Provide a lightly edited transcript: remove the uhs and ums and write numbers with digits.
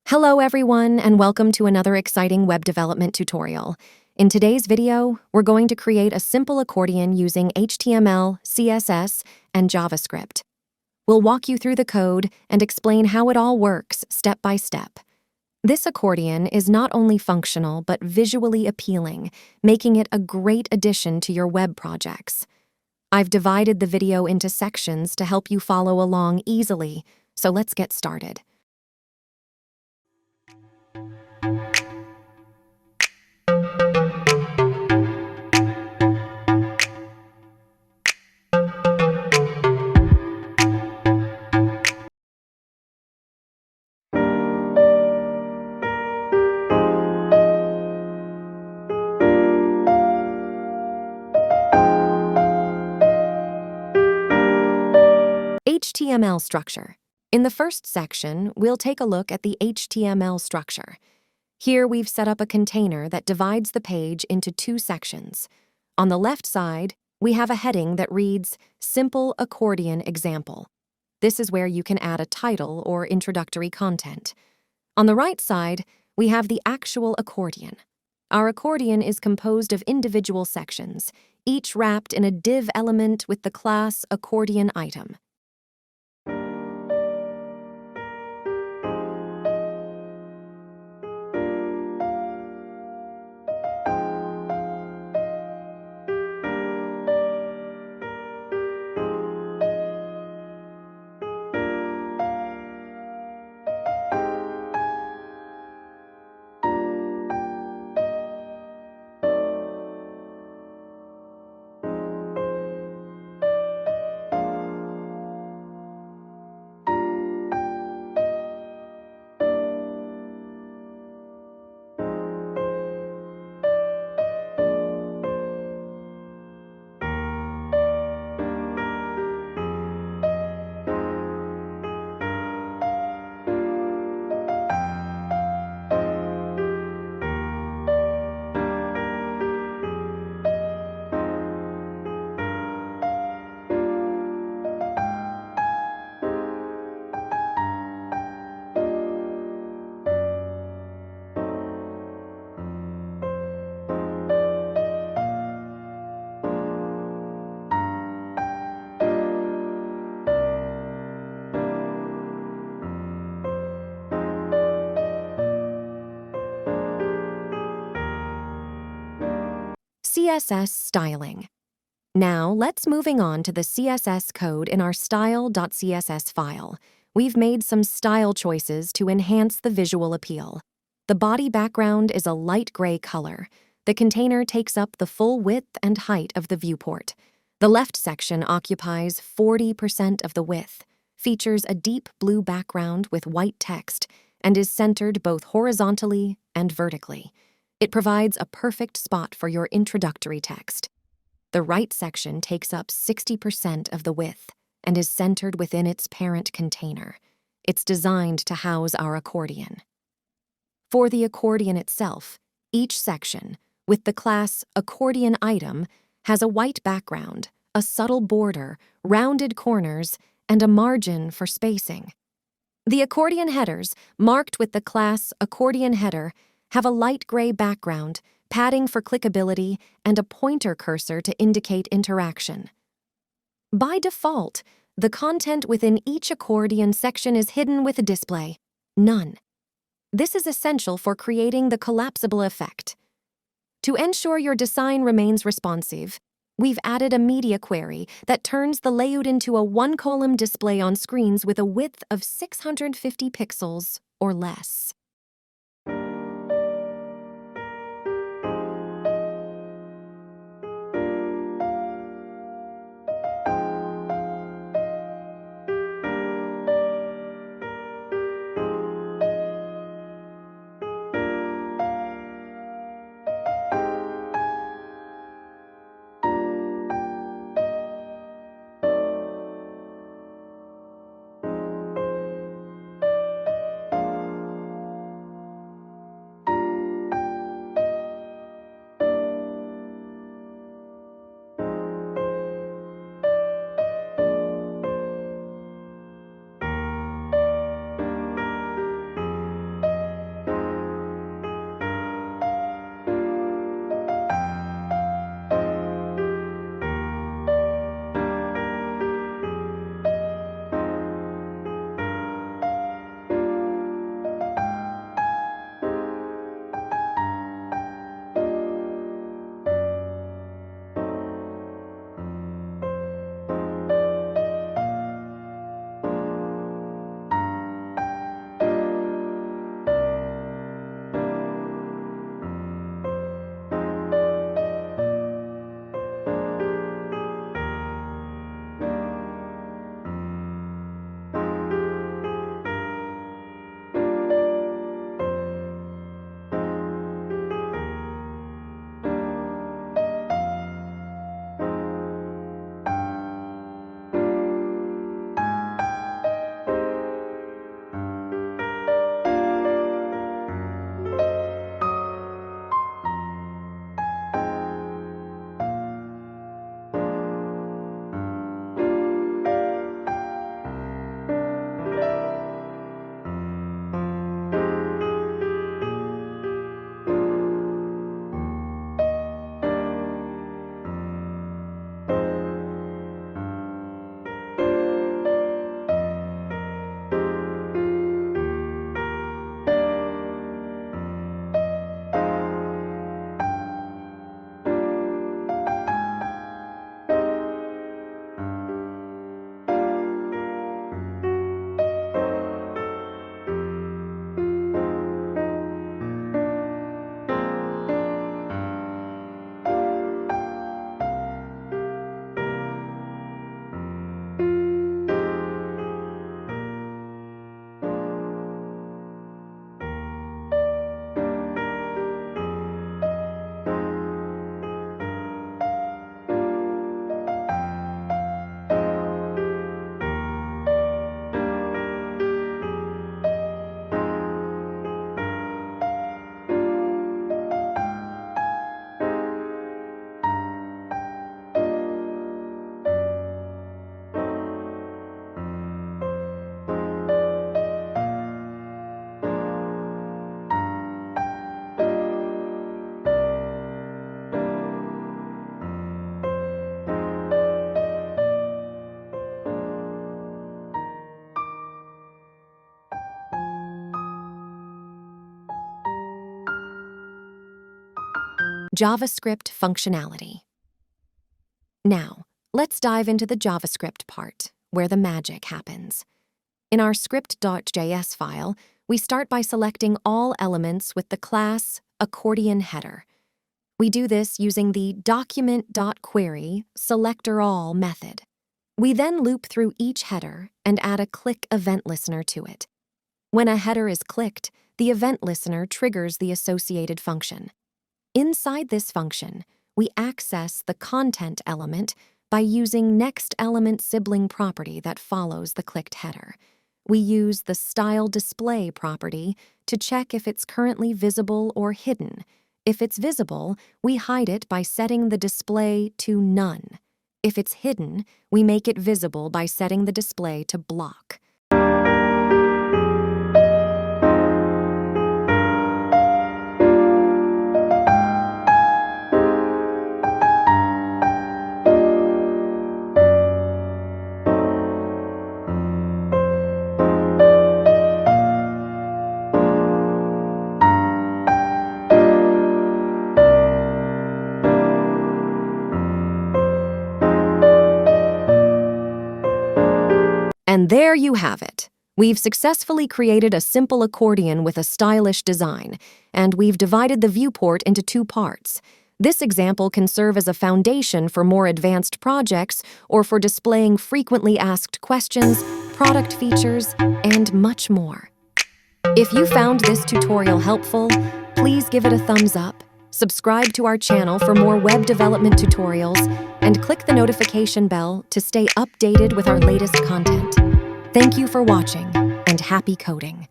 Hello everyone, and welcome to another exciting web development tutorial. In today's video, we're going to create a simple accordion using HTML, CSS, and JavaScript. We'll walk you through the code and explain how it all works step by step. This accordion is not only functional but visually appealing, making it a great addition to your web projects. I've divided the video into sections to help you follow along easily, so let's get started. HTML structure. In the first section, we'll take a look at the HTML structure. Here we've set up a container that divides the page into two sections. On the left side, we have a heading that reads, Simple Accordion Example. This is where you can add a title or introductory content. On the right side, we have the actual accordion. Our accordion is composed of individual sections, each wrapped in a div element with the class accordion item. CSS styling. Now, let's moving on to the CSS code in our style.css file. We've made some style choices to enhance the visual appeal. The body background is a light gray color. The container takes up the full width and height of the viewport. The left section occupies 40% of the width, features a deep blue background with white text, and is centered both horizontally and vertically. It provides a perfect spot for your introductory text. The right section takes up 60% of the width and is centered within its parent container. It's designed to house our accordion. For the accordion itself, each section, with the class accordion item, has a white background, a subtle border, rounded corners, and a margin for spacing. The accordion headers, marked with the class accordion header, have a light gray background, padding for clickability, and a pointer cursor to indicate interaction. By default, the content within each accordion section is hidden with a display, None. This is essential for creating the collapsible effect. To ensure your design remains responsive, we've added a media query that turns the layout into a one-column display on screens with a width of 650 pixels or less. JavaScript functionality. Now, let's dive into the JavaScript part, where the magic happens. In our script.js file, we start by selecting all elements with the class Accordion header. We do this using the document.query selectorAll method. We then loop through each header and add a click event listener to it. When a header is clicked, the event listener triggers the associated function. Inside this function, we access the content element by using next element sibling property that follows the clicked header. We use the style display property to check if it's currently visible or hidden. If it's visible, we hide it by setting the display to none. If it's hidden, we make it visible by setting the display to block. And there you have it. We've successfully created a simple accordion with a stylish design, and we've divided the viewport into two parts. This example can serve as a foundation for more advanced projects or for displaying frequently asked questions, product features, and much more. If you found this tutorial helpful, please give it a thumbs up, subscribe to our channel for more web development tutorials, and click the notification bell to stay updated with our latest content. Thank you for watching, and happy coding!